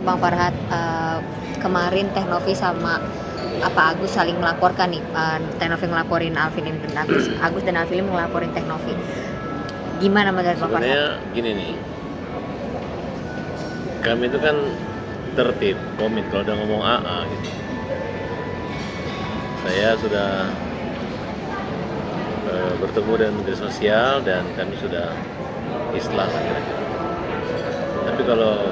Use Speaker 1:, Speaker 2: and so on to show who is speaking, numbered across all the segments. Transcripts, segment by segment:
Speaker 1: Bang Farhat, kemarin Teh Novi sama Agus saling melaporkan nih, Teh Novi ngelaporin Alvin Lim dan Agus dan Alvin Lim ngelaporin Teh Novi. Gimana menurut Bang Farhat?
Speaker 2: Sebenarnya gini nih, kami itu kan tertib, komit kalau udah ngomong AA gitu. Saya sudah bertemu dengan Menteri Sosial dan kami sudah islah kira-kira. Tapi kalau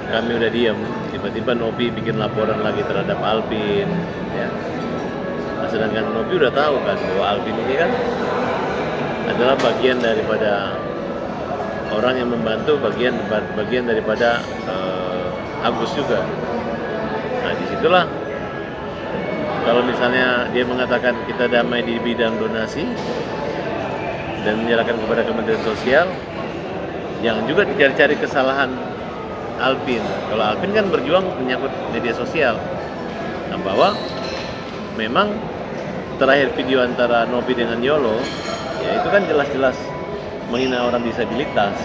Speaker 2: kami udah diam, tiba-tiba Novi bikin laporan lagi terhadap Alvin, ya. Nah, sedangkan Novi udah tahu kan bahwa Alvin ini kan adalah bagian daripada orang yang membantu, bagian daripada Agus juga. Nah, disitulah kalau misalnya dia mengatakan kita damai di bidang donasi dan menyerahkan kepada Kementerian Sosial, jangan juga dicari-cari kesalahan Alvin. Kalau Alvin kan berjuang menyangkut media sosial, nah, bahwa memang terakhir video antara Novi dengan Yolo, ya itu kan jelas-jelas menghina orang disabilitas,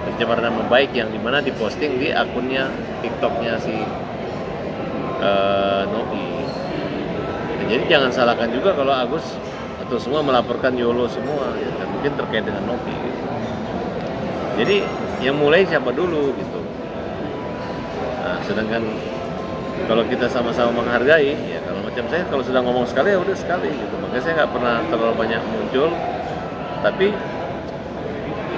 Speaker 2: pencemaran nama baik yang dimana diposting di akunnya TikToknya si Novi. Nah, jadi jangan salahkan juga kalau Agus atau semua melaporkan Yolo semua, ya, dan mungkin terkait dengan Novi. Gitu. Jadi yang mulai siapa dulu gitu. Nah, sedangkan kalau kita sama-sama menghargai, ya kalau macam saya kalau sudah ngomong sekali ya udah sekali gitu. Makanya saya nggak pernah terlalu banyak muncul. Tapi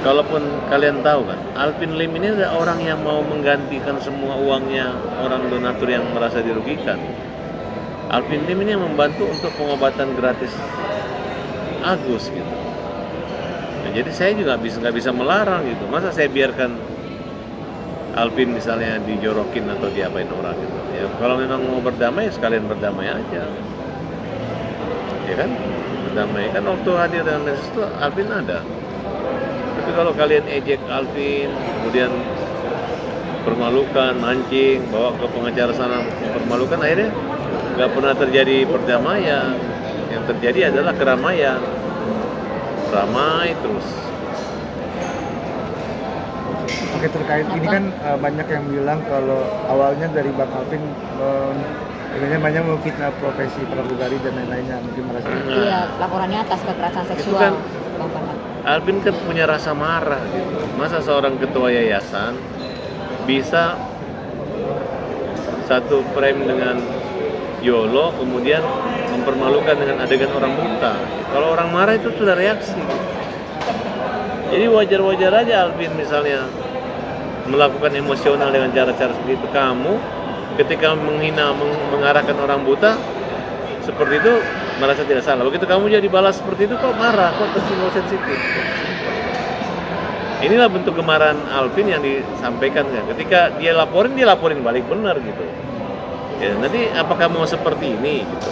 Speaker 2: kalaupun kalian tahu kan, Alvin Lim ini ada orang yang mau menggantikan semua uangnya orang donatur yang merasa dirugikan. Alvin Lim ini yang membantu untuk pengobatan gratis Agus gitu. Nah, jadi saya juga nggak bisa melarang gitu. Masa saya biarkan Alvin misalnya dijorokin atau diapain orang gitu. Ya kalau memang mau berdamai sekalian berdamai aja. Ya kan? Berdamai kan waktu hadir dengan Mesos itu Alvin ada. Tapi kalau kalian ejek Alvin, kemudian permalukan, mancing, bawa ke pengacara sana permalukan, akhirnya nggak pernah terjadi perdamaian. Yang terjadi adalah keramaian, ramai terus.
Speaker 3: Oke, terkait ini kan banyak yang bilang kalau awalnya dari Bang Alvin banyak memfitnah profesi pramugari dan lain-lainnya, mungkin merasa
Speaker 1: Iya, laporannya atas kekerasan seksual,
Speaker 2: kan,
Speaker 1: Bang Farhat.
Speaker 2: Alvin kan punya rasa marah gitu. Masa seorang ketua yayasan bisa satu frame dengan Yolo kemudian mempermalukan dengan adegan orang buta. Kalau orang marah itu sudah reaksi. Jadi wajar-wajar aja Alvin misalnya melakukan emosional dengan cara-cara seperti itu. Kamu ketika menghina, mengarahkan orang buta seperti itu merasa tidak salah. Begitu kamu jadi balas seperti itu kok marah, kok tersinggung sensitif. Inilah bentuk kemarahan Alvin yang disampaikan ya. Ketika dia laporin balik benar gitu. Ya, nanti apakah mau seperti ini gitu.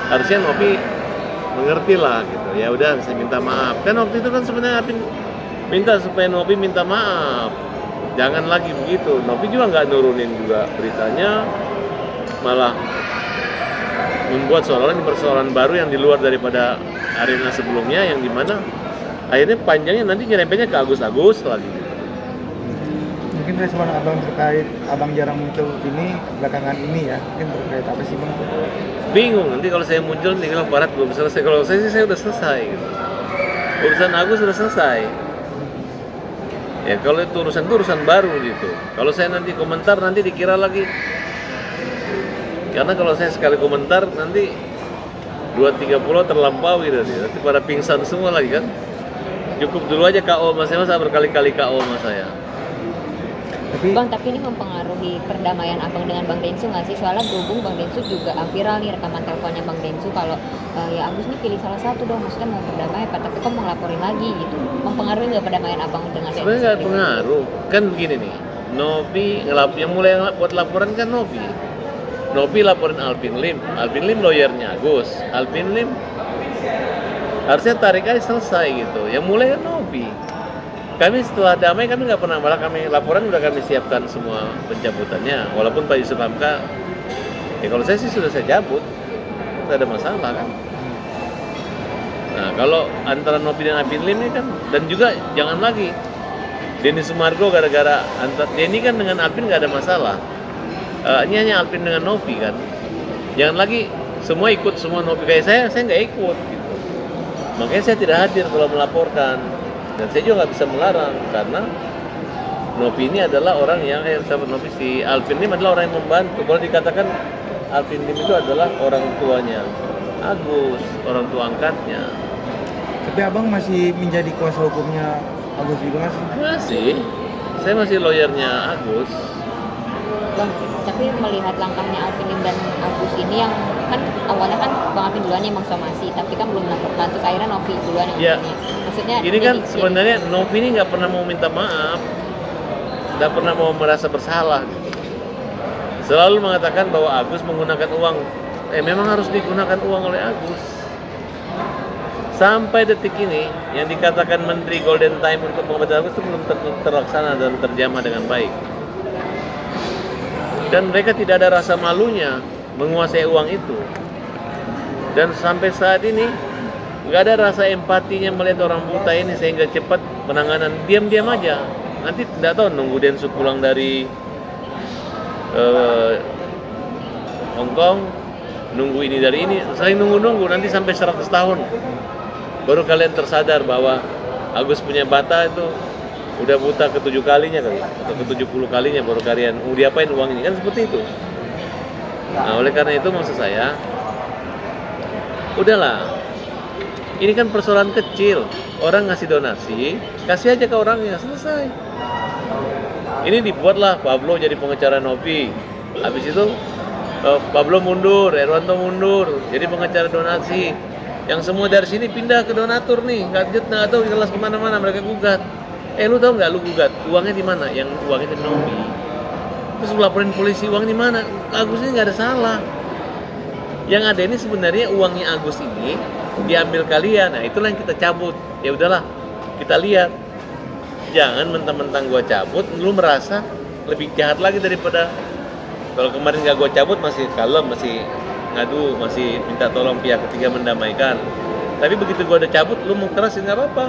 Speaker 2: Harusnya Novi mengerti lah gitu. Ya udah saya minta maaf. Kan waktu itu kan sebenarnya Alvin minta supaya Novi minta maaf. Jangan lagi begitu. Novi juga nggak nurunin juga beritanya, malah membuat seolah-olah persoalan baru yang di luar daripada arena sebelumnya, yang dimana akhirnya panjangnya nanti nyerempetnya ke Agus lagi.
Speaker 3: mungkin respon abang terkait abang jarang muncul ini belakangan ini ya, mungkin terkait apa sih Bang?
Speaker 2: Bingung nanti kalau saya muncul nih bilang Farhat belum selesai. Kalau saya sih saya udah selesai gitu. Urusan Agus sudah selesai. Ya kalau itu urusan baru gitu. Kalau saya nanti komentar nanti dikira lagi. Karena kalau saya sekali komentar nanti 2-3 pulau terlampau gitu. Nanti pada pingsan semua lagi kan. Cukup dulu aja KO mas saya, masa berkali-kali KO mas saya.
Speaker 1: Tapi ini mempengaruhi perdamaian abang dengan Bang Densu nggak sih? Soalnya berhubung Bang Densu juga viral nih rekaman teleponnya Bang Densu kalau ya Agus nih pilih salah satu dong, maksudnya mau berdamai apa, tapi kok mau ngelaporin lagi gitu. Mempengaruhi nggak perdamaian abang dengan Densu?
Speaker 2: Sebenarnya nggak pengaruh, kan begini nih. Novi yang mulai buat laporan kan Novi. Novi laporin Alvin Lim lawyernya Agus. Alvin Lim harusnya tarik aja selesai gitu. Yang mulai kan Novi. Kami setelah damai kami nggak pernah, malah kami laporan udah kami siapkan semua pencabutannya. Walaupun Pak Yusuf Hamka, ya kalau saya sih sudah saya cabut, tidak ada masalah kan. Nah kalau antara Novi dan Alvin Lim ini kan, dan juga jangan lagi Denny Sumargo gara-gara Denny kan dengan Alvin nggak ada masalah. Ini hanya Alvin dengan Novi kan. Jangan lagi semua ikut semua Novi kayak saya nggak ikut gitu. Makanya saya tidak hadir kalau melaporkan, dan saya juga nggak bisa melarang karena Novi ini adalah orang yang sahabat Novi, si Alvin ini adalah orang yang membantu. Kalau dikatakan Alvin Lim itu adalah orang tuanya Agus, orang tua angkatnya.
Speaker 3: Tapi abang masih menjadi kuasa hukumnya Agus juga nggak sih?
Speaker 2: Masih, saya masih lawyernya Agus.
Speaker 1: Bang, tapi melihat langkahnya Alvin Lim dan Agus ini yang kan awalnya kan Bang Alvin duluan yang somasi, tapi kan belum melaporkan, terus akhirnya Novi duluan yang
Speaker 2: Ya.
Speaker 1: maksudnya
Speaker 2: Ini kan sebenarnya Novi ini nggak pernah mau minta maaf, nggak pernah mau merasa bersalah. Selalu mengatakan bahwa Agus menggunakan uang. Memang harus digunakan uang oleh Agus. Sampai detik ini yang dikatakan Menteri Golden Time untuk pengobatan Agus itu belum terlaksana dan terjamah dengan baik. Dan mereka tidak ada rasa malunya menguasai uang itu. Dan sampai saat ini nggak ada rasa empatinya melihat orang buta ini sehingga cepat penanganan. Diam-diam aja. Nanti tidak tahu nunggu Densu pulang dari Hong Kong, nunggu ini dari ini, saling nunggu-nunggu nanti sampai 100 tahun. Baru kalian tersadar bahwa Agus punya bata itu udah buta ke-7 kalinya kali, atau ke-70 kalinya baru kalian diapain uang ini, kan seperti itu. Nah, oleh karena itu maksud saya, udahlah, ini kan persoalan kecil. Orang ngasih donasi, kasih aja ke orangnya, selesai. Ini dibuatlah Pablo jadi pengacara Novi. Habis itu Pablo mundur, Erwanto mundur, jadi pengacara donasi. Yang semua dari sini pindah ke donatur nih, nggak tahu jelas kemana-mana, mereka gugat. Lu tahu nggak, lu gugat, uangnya di mana? Yang uangnya di Novi. Terus laporin polisi, uang di mana? Agus ini nggak ada salah. Yang ada ini sebenarnya uangnya Agus ini diambil kalian. Nah, itulah yang kita cabut. Ya udahlah, kita lihat. Jangan mentang-mentang gua cabut, lu merasa lebih jahat lagi daripada kalau kemarin nggak gua cabut masih kalem, masih ngadu, masih minta tolong pihak ketiga mendamaikan. Tapi begitu gua udah cabut, lu mau keras ya nggak apa-apa.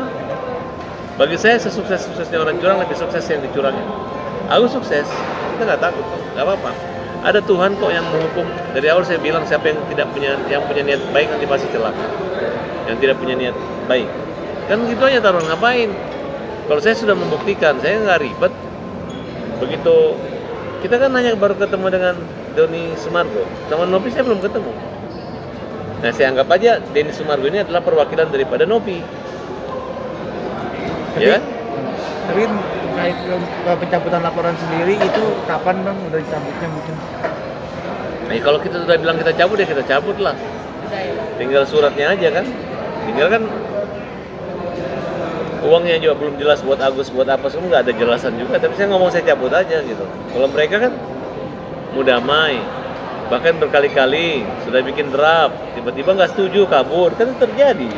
Speaker 2: Bagi saya sesukses-suksesnya orang curang lebih sukses yang dicurangin. Aku sukses, kita nggak takut, nggak apa-apa. Ada Tuhan kok yang menghukum. Dari awal saya bilang siapa yang punya niat baik nanti pasti celaka. Yang tidak punya niat baik, kan gitu aja taruh ngapain. Kalau saya sudah membuktikan, saya nggak ribet. Begitu kita kan hanya baru ketemu dengan Denny Sumargo, sama Novi saya belum ketemu. Nah, saya anggap aja Denny Sumargo ini adalah perwakilan daripada Novi. Ya kan?
Speaker 3: Tapi terkait pencabutan laporan sendiri itu kapan bang udah dicabutnya mungkin?
Speaker 2: Nah, kalau kita sudah bilang kita cabut ya kita cabut lah. Tinggal suratnya aja kan. Tinggal kan uangnya juga belum jelas buat Agus buat apa, semua nggak ada jelasan juga. Tapi saya ngomong saya cabut aja gitu. Kalau mereka kan mau damai, bahkan berkali-kali sudah bikin draft, tiba-tiba nggak setuju kabur, kan itu terjadi.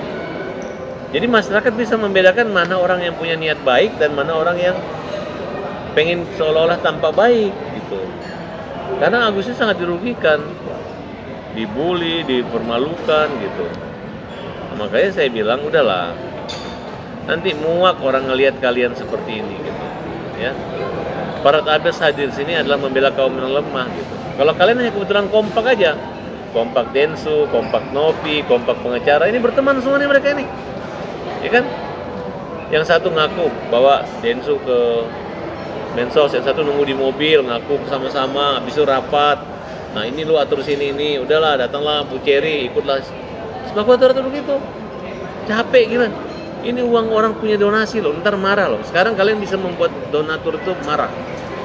Speaker 2: Jadi masyarakat bisa membedakan mana orang yang punya niat baik dan mana orang yang pengen seolah-olah tampak baik gitu. Karena Agus itu sangat dirugikan, dibully, dipermalukan gitu. Nah, makanya saya bilang udahlah, nanti muak orang ngelihat kalian seperti ini gitu, ya. Para Abes hadir sini adalah membela kaum yang lemah gitu. Kalau kalian hanya kebetulan kompak aja, kompak Densu, kompak Novi, kompak pengacara, ini berteman semua nih mereka ini. Ya kan? Yang satu ngaku bawa Densu ke Mensos, yang satu nunggu di mobil, ngaku sama-sama, habis itu rapat. Nah, ini lu atur sini ini, udahlah datanglah Bu Cherry, ikutlah. Semaku atur-atur begitu. Capek gila. Ini uang orang punya donasi loh, ntar marah loh. Sekarang kalian bisa membuat donatur itu marah.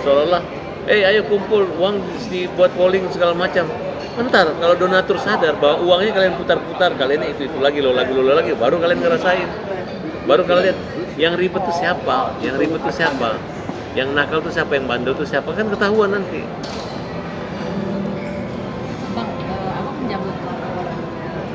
Speaker 2: Seolah-olah, ayo kumpul, uang dibuat polling segala macam. Bentar, kalau donatur sadar bahwa uangnya kalian putar-putar, kalian itu lagi, baru kalian ngerasain. Baru kalian lihat, yang ribet itu siapa, yang nakal itu siapa, yang bandel itu siapa, kan ketahuan nanti.
Speaker 4: Bang, apa menyambut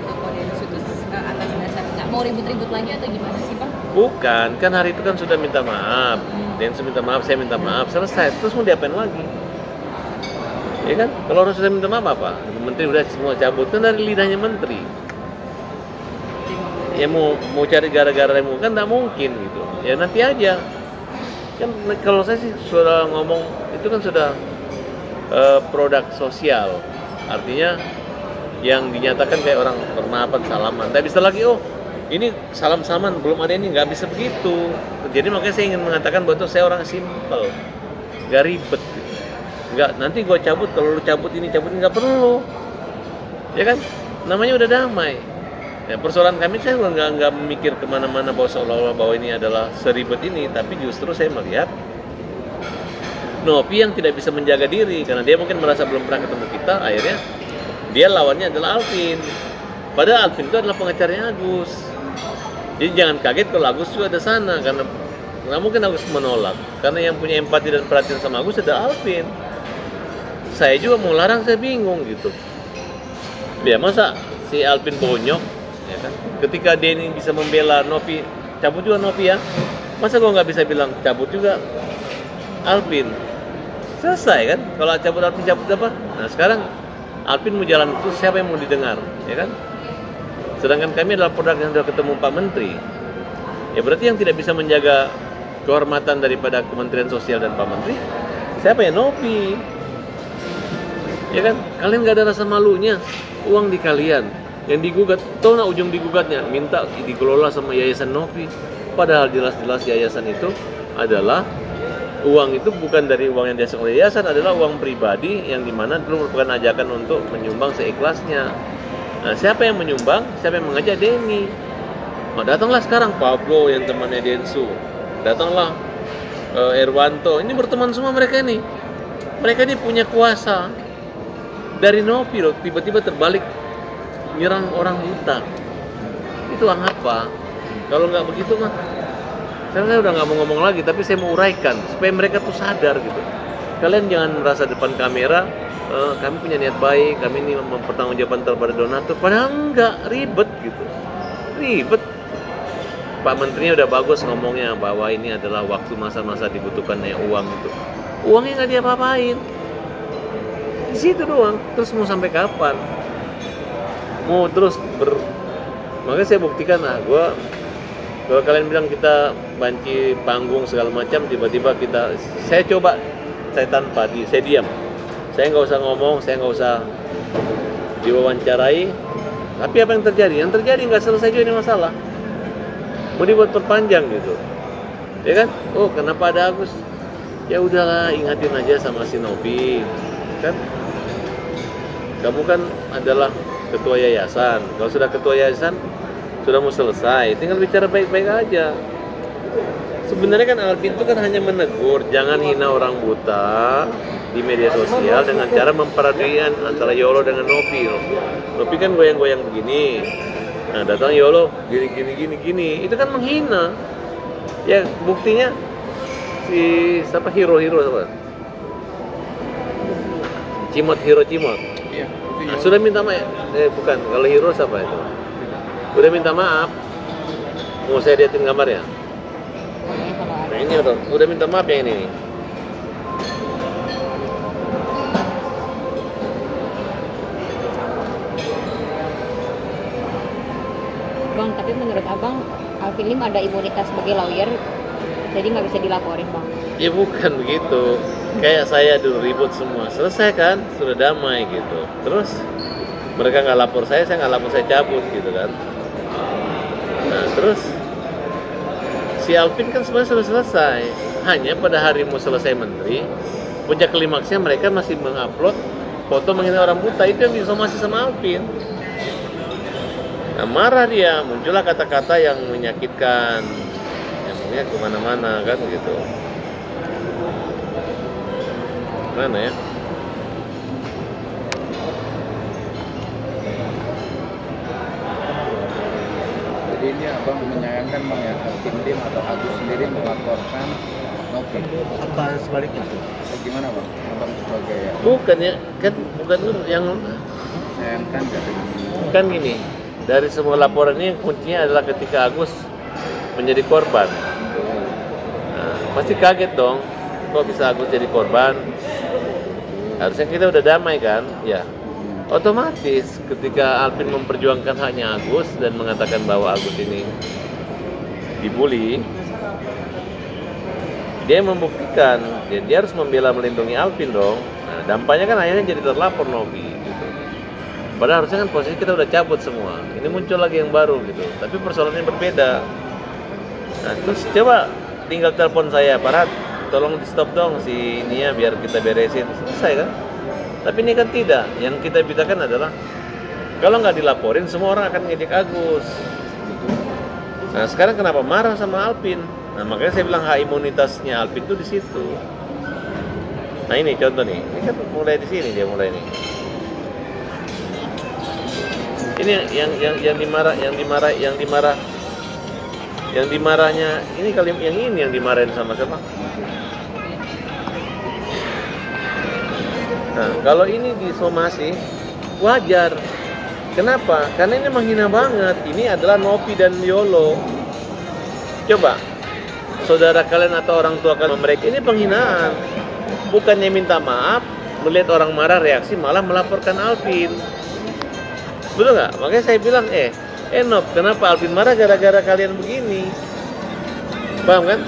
Speaker 4: laporan Densu itu atas dasar nggak mau ribut-ribut lagi atau gimana sih bang?
Speaker 2: Bukan, kan hari itu kan sudah minta maaf. Densu minta maaf, saya minta maaf, selesai. Terus mau diapain lagi? Ya kan? Kalau orang sudah minta maaf apa? Menteri udah semua cabut, kan dari lidahnya menteri. Ya mau cari gara-gara kan nggak mungkin gitu. Ya nanti aja. Kan kalau saya sih sudah ngomong itu kan sudah produk sosial, artinya yang dinyatakan kayak orang bermaafan salaman, tapi bisa lagi ini salam-salaman belum ada ini, nggak bisa begitu. Jadi makanya saya ingin mengatakan bahwa itu saya orang simple, nggak ribet, nggak nanti gue cabut kalau lu cabut ini nggak perlu, ya kan? Namanya udah damai. Ya, persoalan kami saya nggak memikir kemana-mana bahwa seolah-olah bahwa ini adalah seribet ini, tapi justru saya melihat Nopi yang tidak bisa menjaga diri karena dia mungkin merasa belum pernah ketemu kita, akhirnya dia lawannya adalah Alvin. Padahal Alvin itu adalah pengacaranya Agus. Jadi jangan kaget kalau Agus juga ada sana, karena nggak mungkin Agus menolak, karena yang punya empati dan perhatian sama Agus adalah Alvin. Saya juga mau larang, saya bingung gitu. Ya masa si Alvin bonyok, ya kan? Ketika Denny bisa membela Nopi, cabut juga Nopi ya. Masa gua nggak bisa bilang cabut juga Alvin? Selesai kan? Kalau cabut Alvin cabut apa? Nah sekarang Alvin mau jalan terus, siapa yang mau didengar, ya kan? Sedangkan kami adalah produk yang sudah ketemu Pak Menteri. Ya berarti yang tidak bisa menjaga kehormatan daripada Kementerian Sosial dan Pak Menteri, siapa ya? Nopi. Ya kan? Kalian nggak ada rasa malunya, uang di kalian. Yang digugat, tahu nggak ujung digugatnya? Minta dikelola sama Yayasan Nopi. Padahal jelas-jelas yayasan itu adalah uang itu bukan dari uang yang dihasilkan oleh yayasan, adalah uang pribadi yang dimana dulu merupakan ajakan untuk menyumbang seikhlasnya. Nah, siapa yang menyumbang? Siapa yang mengajak? Denny. Nah, datanglah sekarang Pablo yang temannya Densu, datanglah Erwanto. Ini berteman semua mereka ini. Mereka ini punya kuasa dari Nopi loh. Tiba-tiba terbalik nyerang orang buta. Itu apa? Kalau nggak begitu mah. Saya udah nggak mau ngomong lagi, tapi saya mau uraikan supaya mereka tuh sadar gitu. Kalian jangan merasa depan kamera kami punya niat baik, kami ini mempertanggungjawabkan terhadap donatur, padahal enggak, ribet gitu. Ribet. Pak Menterinya udah bagus ngomongnya bahwa ini adalah waktu masa-masa dibutuhkannya uang itu. Uangnya nggak diapa-apain. Di situ doang. Terus mau sampai kapan? Mau terus makanya saya buktikan kalau kalian bilang kita banci panggung segala macam, tiba-tiba saya coba, saya diam, saya nggak usah ngomong, saya nggak usah diwawancarai, tapi apa yang terjadi? Yang terjadi nggak selesai juga ini masalah, mau dibuat perpanjang gitu, ya kan? Oh kenapa ada Agus? Ya udahlah, ingatin aja sama si Nopi, kan? Kamu kan adalah ketua yayasan, kalau sudah ketua yayasan sudah mau selesai, tinggal bicara baik-baik aja. Sebenarnya kan Alvin itu kan hanya menegur, jangan hina orang buta di media sosial dengan cara memparodikan antara Yolo dengan Nopi. Nopi kan goyang-goyang begini, nah datang Yolo gini, itu kan menghina. Ya buktinya si siapa Hiro apa? Hiro Cimot.
Speaker 3: Iya.
Speaker 2: Nah, sudah minta maaf, bukan, kalau Hiro siapa itu? Udah minta maaf. Mau saya liatin gambarnya? Nah ini udah minta maaf yang ini nih.
Speaker 1: Bang, tapi menurut abang Alvin Lim ada imunitas sebagai lawyer, jadi nggak bisa dilaporin bang?
Speaker 2: Ya bukan begitu. Kayak saya dulu ribut semua, selesai kan, sudah damai gitu. Terus mereka nggak lapor saya nggak lapor, saya cabut gitu kan. Nah terus si Alvin kan sebenarnya sudah selesai, hanya pada hari mau selesai menteri, puncak klimaksnya mereka masih mengupload foto menghina orang buta, itu yang disomasi sama Alvin. Nah marah dia, muncullah kata-kata yang menyakitkan, yang mungkin kemana-mana kan gitu. Mana ya?
Speaker 5: Jadi ini abang menyayangkan bang ya, Alvin Lim atau Agus sendiri melaporkan Nopi.
Speaker 3: Apa sebaliknya?
Speaker 5: Atau gimana bang? Abang sebagai ya,
Speaker 2: Bukan ya, kan bukan yang
Speaker 5: sayangkan dari
Speaker 2: kan gini. Dari semua laporan ini kuncinya adalah ketika Agus menjadi korban. Nah, pasti kaget dong, kok bisa Agus jadi korban? Harusnya kita udah damai kan? Ya. Otomatis ketika Alvin memperjuangkan haknya Agus dan mengatakan bahwa Agus ini dibully, dia membuktikan, dia harus membela melindungi Alvin dong. Nah, dampaknya kan akhirnya jadi terlapor Novi gitu. Padahal harusnya kan posisi kita udah cabut semua. Ini muncul lagi yang baru gitu. Tapi persoalannya berbeda. Nah, terus coba tinggal telepon saya, Parat, tolong di stop dong si ini ya biar kita beresin. Selesai kan? Tapi ini kan tidak. Yang kita bicarakan adalah kalau nggak dilaporin semua orang akan ngejek Agus. Nah, sekarang kenapa marah sama Alvin? Nah, makanya saya bilang hak imunitasnya Alvin itu di situ. Nah, ini contoh nih. Ini kan mulai di sini dia mulai nih. Ini yang dimarahnya ini kali yang dimarahin sama siapa? Nah, kalau ini disomasi wajar. Kenapa? Karena ini menghina banget. Ini adalah Novi dan Yolo. Coba, saudara kalian atau orang tua kalian mereka ini penghinaan. Bukannya minta maaf, melihat orang marah reaksi malah melaporkan Alvin. Betul nggak? Makanya saya bilang, Nov, kenapa Alvin marah gara-gara kalian begini? Paham kan?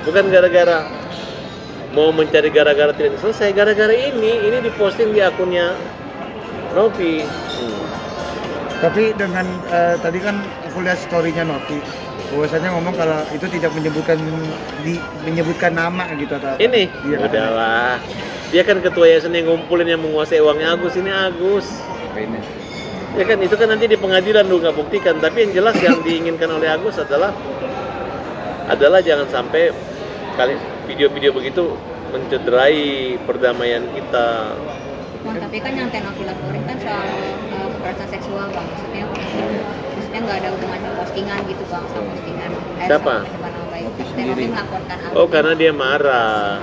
Speaker 2: Bukan gara-gara mau mencari gara-gara tidak selesai, gara-gara ini diposting di akunnya Novi.
Speaker 3: Tapi dengan tadi kan aku lihat story-nya Novi, bahwasanya ngomong kalau itu tidak menyebutkan nama gitu atau
Speaker 2: ini
Speaker 3: iya,
Speaker 2: udahlah. Dia kan ketua yayasan yang ngumpulin yang menguasai uangnya Agus, ini Agus.
Speaker 5: Ini.
Speaker 2: Ya kan itu kan nanti di pengadilan lu nggak buktikan, tapi yang jelas yang diinginkan oleh Agus adalah jangan sampai kali video-video begitu mencederai perdamaian kita.
Speaker 1: Bang, tapi kan yang Novi laporin kan soal kekerasan seksual bang, maksudnya nggak ada hubungan sama postingan gitu bang, sama postingan.
Speaker 2: Siapa?
Speaker 1: Sama baik. Novi melaporkan Alvin.
Speaker 2: Oh, karena dia marah.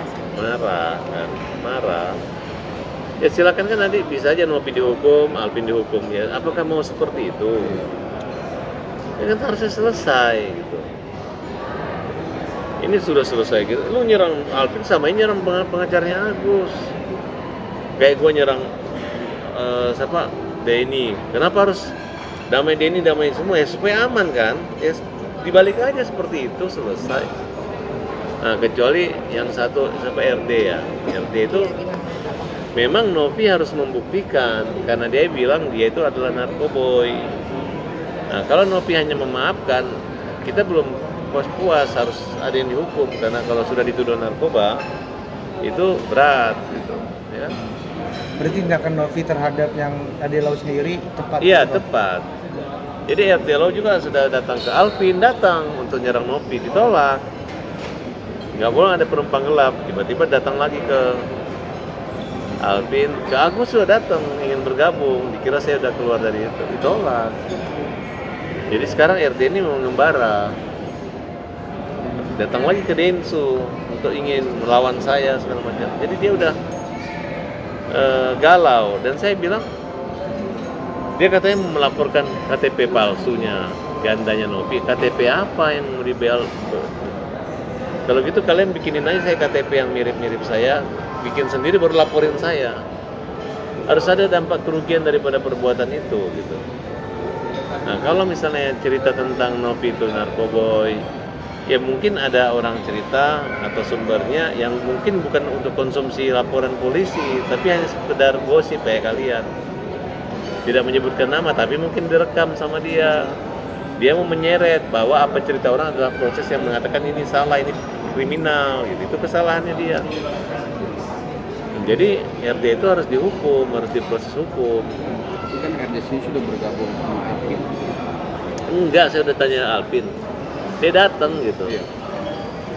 Speaker 2: Ya silakan kan nanti bisa aja Novi dihukum, Alvin dihukum ya. Apakah mau seperti itu? Ya kan harusnya selesai gitu. Ini sudah selesai gitu. Lu nyerang Alvin sama ini nyerang pengacaranya Agus. Kayak gue nyerang siapa? Denny. Kenapa harus damai Denny, damai semua ya supaya aman kan? Ya dibalik aja seperti itu selesai. Nah, kecuali yang satu sampai RD ya. RD itu memang Novi harus membuktikan karena dia bilang dia itu adalah narkoboy. Nah, kalau Novi hanya memaafkan, kita belum puas-puas, harus ada yang dihukum karena kalau sudah dituduh narkoba itu berat gitu, ya.
Speaker 3: Berarti tindakan Novi terhadap yang Adelau sendiri tepat?
Speaker 2: Iya, tepat. Jadi RT Lo juga sudah datang ke Alvin, datang untuk nyerang Novi, ditolak. Nggak boleh ada penumpang gelap, tiba-tiba datang lagi ke Alvin, ke Agus sudah datang ingin bergabung, dikira saya udah keluar dari itu, ditolak. Jadi sekarang RT ini mengembara, datang lagi ke Densu untuk ingin melawan saya segala macam. Jadi dia udah galau dan saya bilang dia katanya melaporkan KTP palsunya gandanya Novi. KTP apa yang mau dibel? Kalau gitu kalian bikinin aja saya KTP yang mirip-mirip saya, bikin sendiri baru laporin saya. Harus ada dampak kerugian daripada perbuatan itu gitu. Nah, kalau misalnya cerita tentang Novi itu narkoboy, ya mungkin ada orang cerita atau sumbernya yang mungkin bukan untuk konsumsi laporan polisi, tapi hanya sekedar gosip kayak kalian. Tidak menyebutkan nama, tapi mungkin direkam sama dia. Dia mau menyeret bahwa apa cerita orang adalah proses yang mengatakan ini salah, ini kriminal, gitu. Itu kesalahannya dia. Jadi RD itu harus dihukum, harus diproses hukum.
Speaker 5: Tapi kan RD sini sudah bergabung sama Alvin.
Speaker 2: Enggak, saya udah tanya Alvin. Dia datang gitu.
Speaker 5: Iya.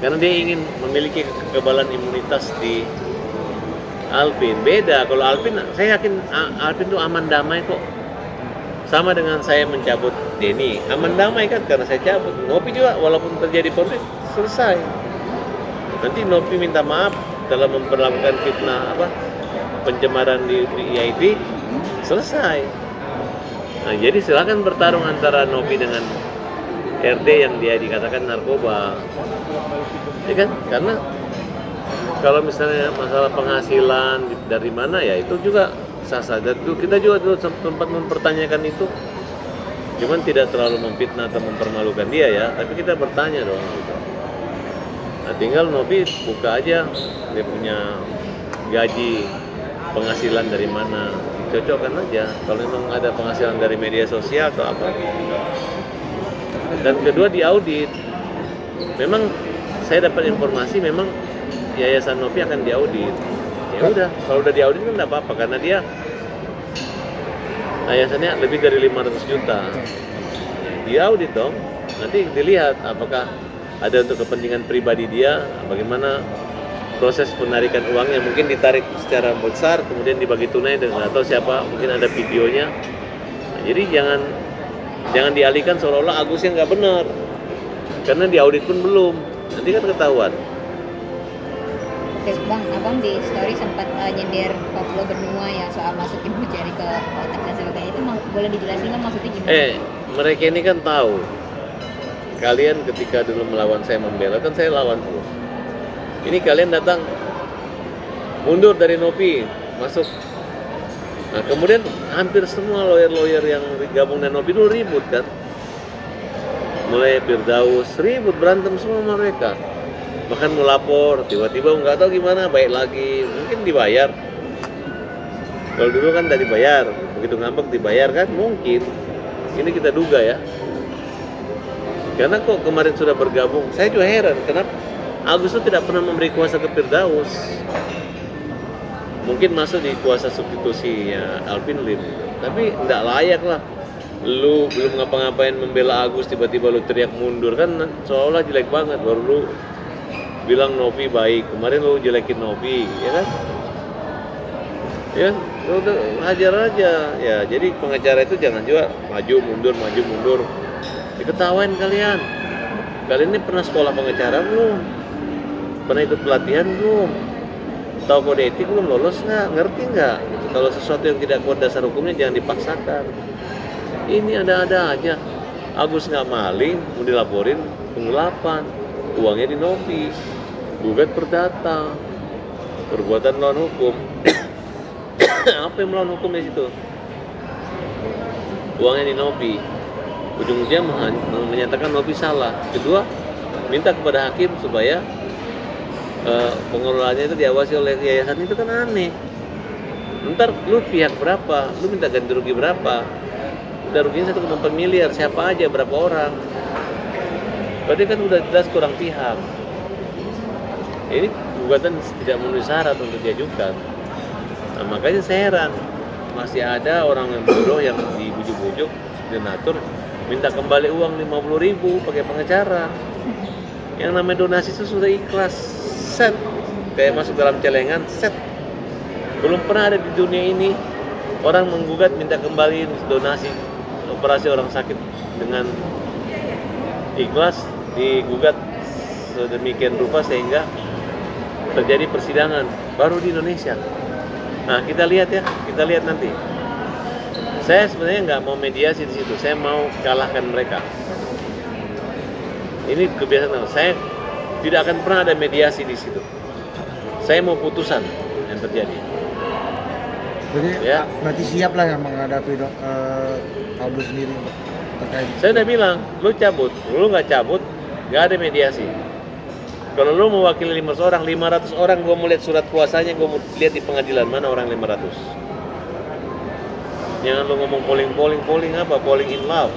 Speaker 2: Karena dia ingin memiliki kekebalan imunitas di Alvin. Beda kalau Alvin, saya yakin Alvin itu aman damai kok. Sama dengan saya mencabut Denny, aman damai kan karena saya cabut. Novi juga walaupun terjadi konflik selesai. Nanti Novi minta maaf dalam memperlakukan fitnah pencemaran di IIT, selesai. Nah, jadi silakan bertarung antara Novi dengan RD yang dia dikatakan narkoba, ya kan? Karena kalau misalnya masalah penghasilan dari mana ya itu juga sah-sah. Dan kita juga dulu sempat mempertanyakan itu, cuman tidak terlalu memfitnah atau mempermalukan dia ya, tapi kita bertanya dong gitu. Nah tinggal Novi buka aja dia punya gaji, penghasilan dari mana, cocokkan aja kalau memang ada penghasilan dari media sosial atau apa. Dan kedua diaudit. Memang saya dapat informasi memang Yayasan Novi akan diaudit. Ya udah, kalau udah diaudit kan enggak apa-apa karena dia yayasannya lebih dari 500 juta. Diaudit dong. Nanti dilihat apakah ada untuk kepentingan pribadi dia, bagaimana proses penarikan uangnya, mungkin ditarik secara besar kemudian dibagi tunai dan nggak tahu siapa, mungkin ada videonya. Nah, jadi jangan dialihkan seolah-olah Agus yang nggak benar karena diaudit pun belum, nanti kan ketahuan.
Speaker 1: Terus Bang, abang di story sempat nyindir Pablo benua ya soal masukin jari ke otak dan sebagainya, itu boleh dijelasin kan maksudnya gimana?
Speaker 2: Mereka ini kan tahu kalian ketika dulu melawan saya membela kan saya lawan dulu. Ini kalian datang mundur dari Novi masuk. Nah kemudian hampir semua lawyer-lawyer yang gabung dengan Novi dulu ribut kan. Mulai Firdaus ribut, berantem semua sama mereka. Bahkan mau lapor, tiba-tiba nggak tahu gimana, baik lagi, mungkin dibayar. Kalau dulu kan tadi bayar, begitu ngambek dibayar kan, mungkin. Ini kita duga ya. Karena kok kemarin sudah bergabung, saya juga heran kenapa Agus itu tidak pernah memberi kuasa ke Firdaus. Mungkin masuk di kuasa substitusi ya Alvin Lim, tapi tidak layak lah. Lu belum ngapa-ngapain membela Agus, tiba-tiba lu teriak mundur kan, seolah jelek banget. Baru lu bilang Novi baik, kemarin lu jelekin Novi, ya kan? Ya, lu udah hajar aja. Ya, jadi pengacara itu jangan juga maju mundur. Diketawain kalian. Kalian ini pernah sekolah pengacara belum? Pernah ikut pelatihan belum? Tahu kode etik belum? Lolos nggak? Ngerti nggak? Kalau sesuatu yang tidak kuat dasar hukumnya jangan dipaksakan. Ini ada-ada aja. Agus nggak maling, mau dilaporin penggelapan, uangnya di Novi, gugat perdata, perbuatan melawan hukum. Apa yang melawan hukum di situ? Uangnya di Novi. Ujung-ujungnya menyatakan Novi salah. Kedua, minta kepada hakim supaya pengelolaannya itu diawasi oleh yayasan, itu kan aneh. Ntar lu pihak berapa, lu minta ganti rugi berapa, udah ruginya 1,4 miliar, siapa aja, berapa orang, berarti kan udah jelas kurang pihak. Ini gugatan tidak memenuhi syarat untuk diajukan. Nah, makanya saya heran masih ada orang yang bodoh yang dibujuk-bujuk donatur minta kembali uang 50.000 pakai pengacara. Yang namanya donasi itu sudah ikhlas, set, kayak masuk dalam celengan, set. Belum pernah ada di dunia ini orang menggugat minta kembali donasi operasi orang sakit dengan ikhlas, digugat sedemikian rupa sehingga terjadi persidangan baru di Indonesia. Nah kita lihat nanti. Saya sebenarnya nggak mau mediasi di situ, saya mau kalahkan mereka. Ini kebiasaan saya, tidak akan pernah ada mediasi di situ. Saya mau putusan yang terjadi.
Speaker 3: Jadi
Speaker 2: Ya.
Speaker 3: berarti siap lah yang menghadapi Pablo sendiri terkait.
Speaker 2: Saya udah bilang, lu cabut, lu nggak cabut, nggak ada mediasi. Kalau lu mewakili 500 orang, gua mau lihat surat kuasanya, gua mau lihat di pengadilan mana orang 500. Jangan lu ngomong polling apa? Polling in love.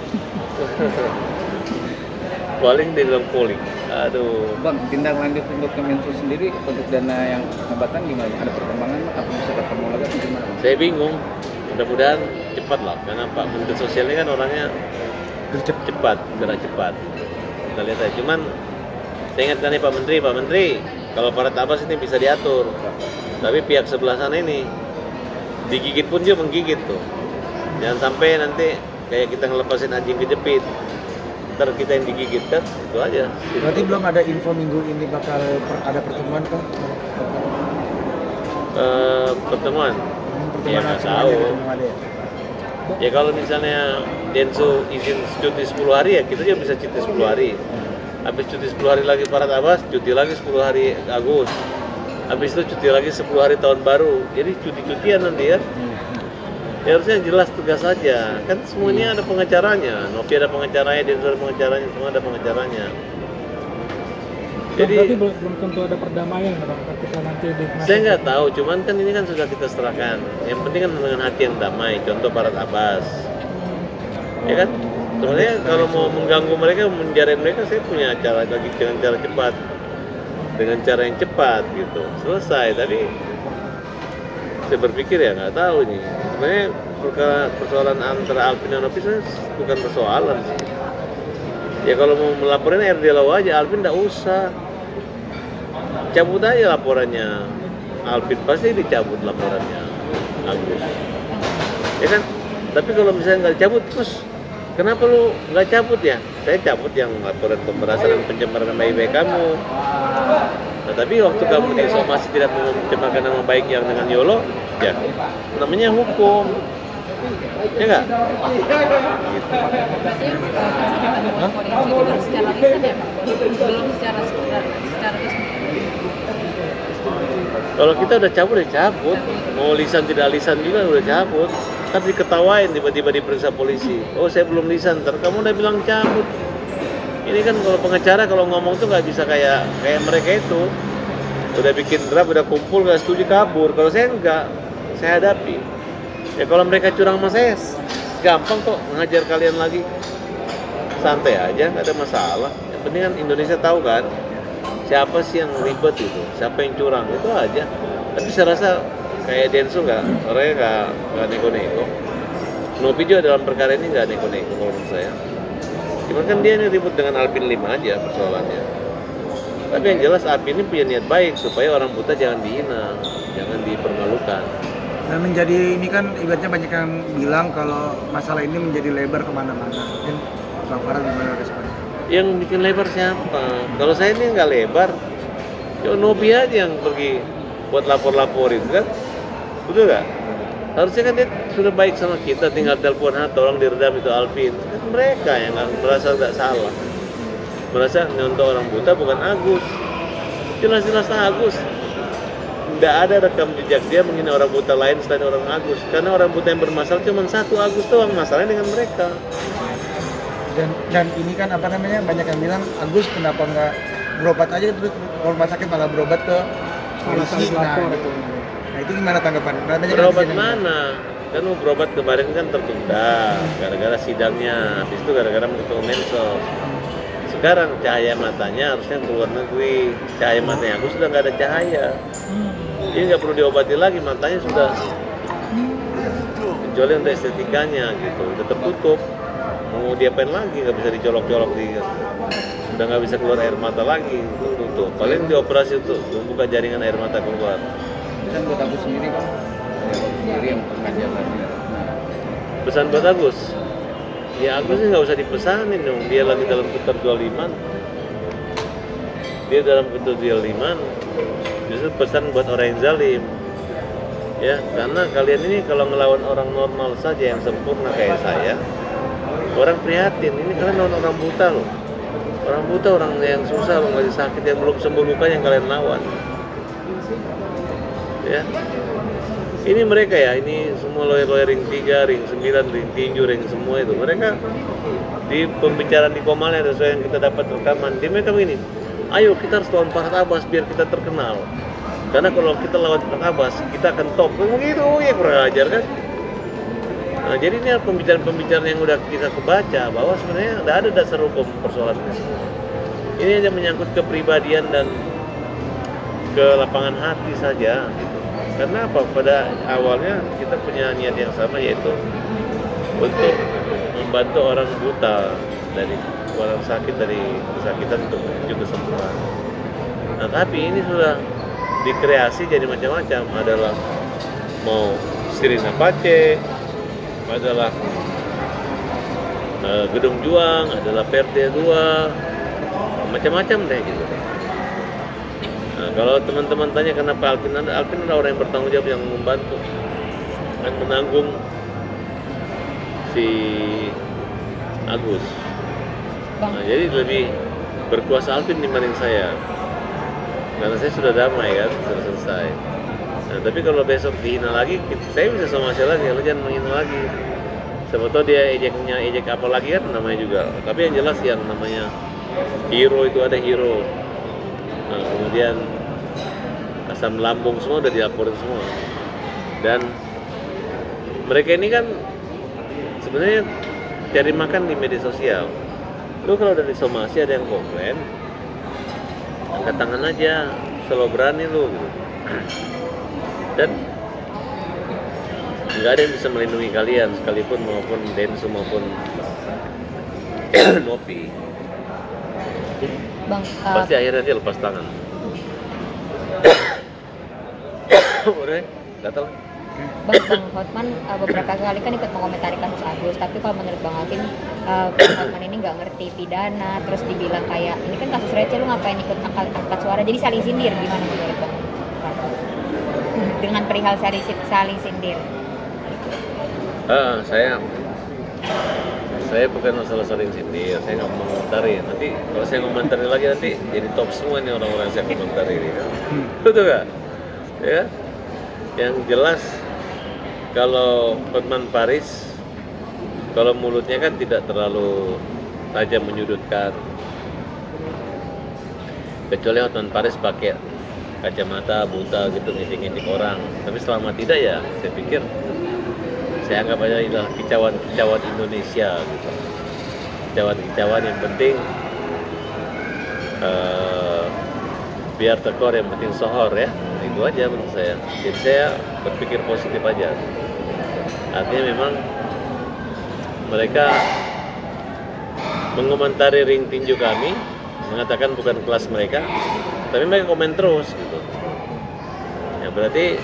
Speaker 2: Polling di dalam polling. Aduh.
Speaker 5: Bang, tindak lanjut untuk Kemensos sendiri untuk dana yang hambatan gimana? Ada perkembangan apa bisa ketemu lagi atau gimana?
Speaker 2: Saya bingung. Mudah-mudahan cepat lah, karena Pak Menteri Sosial ini kan orangnya cepat, gerak cepat. Kita lihat aja. Cuman saya ingatkan nih Pak Menteri, kalau para tabas ini bisa diatur. Tapi pihak sebelah sana ini digigit pun dia menggigit tuh. Jangan sampai nanti kayak kita ngelepasin anjing kejepit, ntar kita yang digigit kan, itu aja.
Speaker 3: Berarti belum ada info minggu ini bakal ada pertemuan kah?
Speaker 2: Pertemuan? Ya nggak
Speaker 3: semuanya
Speaker 2: tahu.
Speaker 3: pertemuan ya.
Speaker 2: Ya kalau misalnya Densu izin cuti 10 hari ya kita juga bisa cuti 10 hari. Habis cuti 10 hari lagi para tabas, cuti lagi 10 hari Agus. Habis itu cuti lagi 10 hari tahun baru. Jadi cuti-cutian nanti ya. Ya harusnya jelas tugas saja. Kan semuanya ada pengacaranya. Novi ada pengacaranya, Densu ada pengacaranya, semua ada pengacaranya. Jadi
Speaker 6: berarti belum tentu ada perdamaian Bang ketika nanti di
Speaker 2: saya nggak tahu, cuman kan ini kan sudah kita serahkan. Yang penting kan dengan hati yang damai. Contoh Farhad Abbas, ya kan? Sebenarnya kalau mau mengganggu mereka, menjarain mereka, saya punya cara lagi dengan cara cepat, dengan cara yang cepat gitu. Selesai. Tapi saya berpikir ya nggak tahu nih. Sebenarnya persoalan antara Alvin dan Nopi sebenarnya bukan persoalan sih. Ya kalau mau melaporin RD Law aja, Alvin nggak usah. Cabut aja laporannya. Alvin pasti dicabut laporannya Agus. Ya kan? Tapi kalau misalnya nggak dicabut, terus kenapa lu nggak cabut ya? Saya cabut yang laporan pemerasan dan pencemaran nama baik kamu. Nah, tapi waktu kamu disomasi tidak mencemarkan nama baik yang dengan YOLO, ya namanya hukum. Ya nggak? Gitu.
Speaker 4: Berarti kan secara lisan ya Pak? Belum secara resmi.
Speaker 2: Kalau kita udah cabut, mau lisan tidak lisan juga udah cabut. Tapi diketawain tiba-tiba diperiksa polisi. Oh saya belum lisan, ntar kamu udah bilang cabut. Ini kan kalau pengacara kalau ngomong tuh nggak bisa kayak mereka itu. Udah bikin draft, udah kumpul, nggak setuju kabur. Kalau saya enggak, saya hadapi. Ya kalau mereka curang sama saya, gampang kok ngajar kalian lagi. Santai aja, nggak ada masalah. Yang penting kan Indonesia tahu kan siapa sih yang ribet itu, siapa yang curang, itu aja. Tapi saya rasa kayak Densu orangnya nggak neko-neko. Nopi juga dalam perkara ini nggak neko-neko kalau menurut saya. Cuma kan dia ini ribut dengan Alvin Lim aja persoalannya. Tapi yang jelas Alvin ini punya niat baik supaya orang buta jangan dihina, jangan dipermalukan.
Speaker 3: Dan menjadi ini kan ibaratnya banyak yang bilang kalau masalah ini menjadi lebar kemana-mana. Mungkin Bang Farhad gimana responnya?
Speaker 2: Yang bikin lebar siapa? Kalau saya ini nggak lebar, cuma Nobi aja yang pergi buat lapor-laporin kan, betul nggak? Harusnya kan dia sudah baik sama kita, tinggal telepon tolong diredam itu Alvin. Kan mereka yang merasa nggak salah, merasa nyontoh orang buta bukan Agus. Jelas-jelas Agus. Nggak ada rekam jejak dia menghina orang buta lain selain orang Agus. Karena orang buta yang bermasalah cuma satu Agus doang, masalahnya dengan mereka.
Speaker 3: Dan ini kan banyak yang bilang Agus kenapa nggak berobat aja terus rumah sakit malah berobat ke polisi. Nah itu gimana tanggapan?
Speaker 2: Berobat mana? Kan mau berobat kemarin kan tertunda gara-gara sidangnya, habis itu gara-gara ketemu Mensos. Sekarang cahaya matanya harusnya keluar negeri. Cahaya matanya Agus sudah nggak ada cahaya. Jadi nggak perlu diobati lagi, matanya sudah kecuali untuk estetikanya gitu, udah tertutup. Mau diapain lagi, nggak bisa dicolok-colok udah nggak bisa keluar air mata lagi, tutup. Paling dioperasi untuk membuka jaringan air mata keluar.
Speaker 5: Pesan buat Agus sendiri kan? Sendiri yang pernah jalan.
Speaker 2: Pesan buat Agus? Ya Agus sih nggak usah dipesanin dong, dia lagi dalam keterjoliman. Dia dalam keterjoliman, justru pesan buat orang yang zalim. Ya, karena kalian ini kalau ngelawan orang normal saja yang sempurna kayak saya, orang prihatin. Ini kalian lawan orang buta loh. Orang buta, orang yang susah, orang lagi sakit, yang belum sembuh luka yang kalian lawan. Ya. Ini mereka ya, ini semua lawyer-lawyer ring 3, ring 9, ring tinju, ring semua itu. Mereka di pembicaraan di Komalnya sesuai yang kita dapat rekaman. Dia mereka begini, ayo kita harus lawan Farhad Abbas biar kita terkenal. Karena kalau kita lawan Farhad Abbas, kita akan top. Begitu, ya kurang ajar kan? Nah, jadi ini pembicaraan yang udah kita kebaca bahwa sebenarnya tidak ada dasar hukum persoalan ini semua. Ini hanya menyangkut kepribadian dan ke lapangan hati saja. Gitu. Karena apa? Pada awalnya kita punya niat yang sama, yaitu untuk membantu orang buta dari orang sakit dari kesakitan untuk menuju kesembuhan. Nah, tapi ini sudah dikreasi jadi macam-macam. Adalah mau Sirina Pace, adalah Gedung Juang, adalah PRT 2, macam-macam deh gitu. Nah, kalau teman-teman tanya kenapa Alvin ada orang yang bertanggung jawab yang membantu dan menanggung si Agus. Nah, jadi lebih berkuasa Alvin dibanding saya, karena saya sudah damai kan, sudah selesai. Nah, tapi kalau besok dihina lagi, saya bisa somasi lagi, lo jangan menghina lagi. Siapa tahu dia ejek apa lagi kan namanya juga. Tapi yang jelas yang namanya hero itu ada hero. Nah, kemudian asam lambung semua udah dilaporin semua. Dan mereka ini kan sebenarnya cari makan di media sosial. Lu kalau dari somasi ada yang komplain, angkat tangan aja, selalu berani lu gitu. Dan nggak ada yang bisa melindungi kalian sekalipun maupun Densu maupun Nopi.
Speaker 1: Bang,
Speaker 2: Pasti akhirnya dia lepas tangan. Udah, gatal.
Speaker 1: Bang Hotman beberapa kali kan ikut mengomentari kasus Agus, tapi kalau menurut Bang Alvin, Bang Hotman ini nggak ngerti pidana, terus dibilang kayak ini kan kasus receh, lu ngapain ikut angkat suara, jadi saling sindir. Gimana menurut Bang? Dengan perihal saling sindir.
Speaker 2: Saya bukan masalah saling sindir, saya nggak mau komentari. Nanti kalau saya komentari lagi nanti jadi top semua nih orang-orang yang saya komentari ini kan. Betul nggak? Ya, yang jelas kalau Hotman Paris, kalau mulutnya kan tidak terlalu tajam menyudutkan. Kecuali Hotman Paris pakai kacamata buta gitu ngintip-ngintip orang. Tapi selama tidak ya, saya pikir saya anggap aja adalah kicauan Indonesia gitu. Kicauan yang penting biar tekor, yang penting sohor ya. Itu aja menurut saya. Jadi saya berpikir positif aja. Artinya memang mereka mengomentari ring tinju kami, mengatakan bukan kelas mereka, tapi mereka komen terus gitu. Ya berarti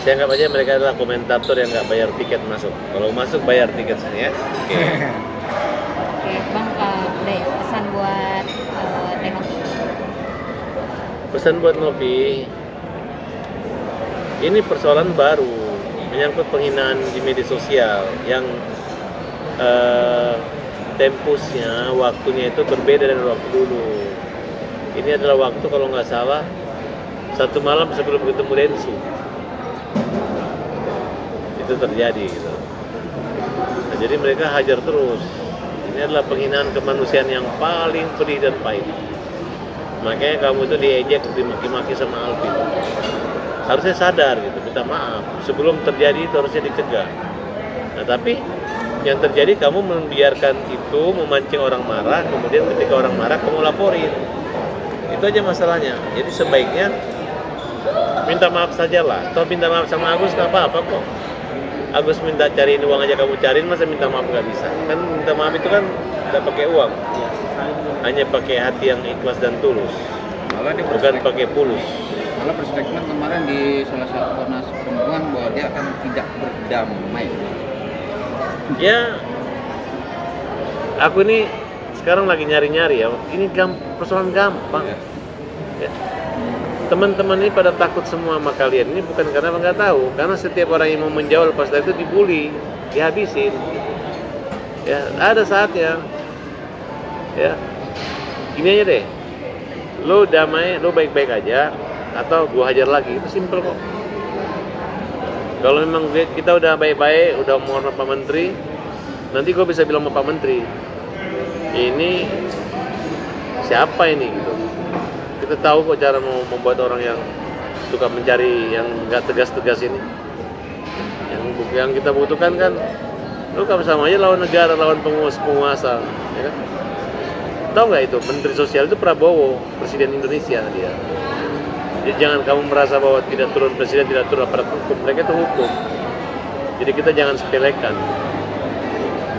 Speaker 2: saya anggap aja mereka adalah komentator yang nggak bayar tiket masuk. Kalau masuk bayar tiket sini ya. Oke.
Speaker 1: Oke, Bang, deh pesan buat Nopi.
Speaker 2: Pesan buat Nopi, ini persoalan baru menyangkut penghinaan di media sosial yang tempusnya, waktunya itu berbeda dari waktu dulu. Ini adalah waktu kalau nggak salah 1 malam sebelum ketemu Densu. Itu terjadi gitu. Nah, jadi mereka hajar terus. Ini adalah penghinaan kemanusiaan yang paling pedih dan pahit. Makanya kamu itu diejek, dimaki-maki sama Alvin. Harusnya sadar gitu, minta maaf. Sebelum terjadi itu harusnya dicegah. Nah tapi yang terjadi kamu membiarkan itu, memancing orang marah, kemudian ketika orang marah kamu laporin. Itu aja masalahnya. Jadi sebaiknya minta maaf sajalah. Atau minta maaf sama Agus nggak apa-apa kok. Agus minta cariin uang aja kamu cariin, masa minta maaf nggak bisa? Kan minta maaf itu kan nggak pakai uang, hanya pakai hati yang ikhlas dan tulus,
Speaker 5: Malah dia
Speaker 2: bukan pakai pulus.
Speaker 5: malah berstatement kemarin di salah satu Komnas Perempuan bahwa dia akan tidak berdamai.
Speaker 2: Ya, aku ini sekarang lagi nyari-nyari ya. Ini persoalan gampang. Ya. Teman-teman ini pada takut semua sama kalian. Ini bukan karena nggak tahu, karena setiap orang yang mau menjawab lepas dari itu dibully, dihabisin. Ya, ada saatnya. Ya, gini aja deh. Lo damai, lo baik-baik aja, atau gua hajar lagi. Itu simple kok. Kalau memang kita udah baik-baik, udah mohon Pak Menteri, nanti gua bisa bilang sama Pak Menteri, ini siapa ini gitu. Kita tahu kok cara mau membuat orang yang suka mencari yang nggak tegas-tegas ini. Yang kita butuhkan kan, lu kan sama aja lawan negara, lawan penguasa, ya kan? Tahu nggak itu Menteri Sosial itu Prabowo, Presiden Indonesia dia. Jadi jangan kamu merasa bahwa tidak turun presiden, tidak turun aparat hukum. Mereka itu hukum. Jadi kita jangan sepelekan.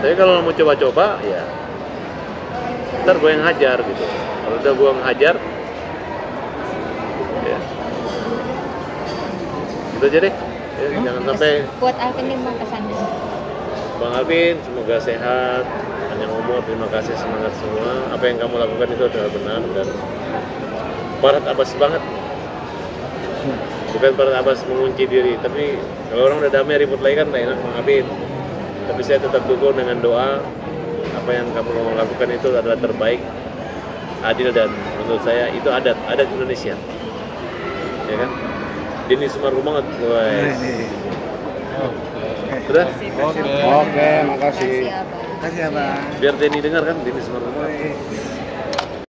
Speaker 2: Tapi kalau mau coba-coba, ya ntar gue yang hajar gitu. Kalau udah gue yang hajar, ya itu aja deh. Ya, jangan sampai.
Speaker 1: Buat Alvin nih Bang pesannya.
Speaker 2: Bang Alvin, semoga sehat, panjang umur, terima kasih, semangat semua. Apa yang kamu lakukan itu adalah benar dan Farhad Abbas banget. Bukan Farhad Abbas mengunci diri, tapi kalau orang udah damai ribut lagi kan tak enak Bang Alvin. Tapi saya tetap dukung dengan doa. Apa yang kamu lakukan itu adalah terbaik, adil, dan menurut saya itu adat Indonesia, ya kan? Dini Sumargo banget, guys. Sudah?
Speaker 5: Oke, makasih.
Speaker 1: Makasih ya Bang.
Speaker 3: Makasih ya Bang.
Speaker 2: Biar Denny dengar kan, Dini Sumargo banget.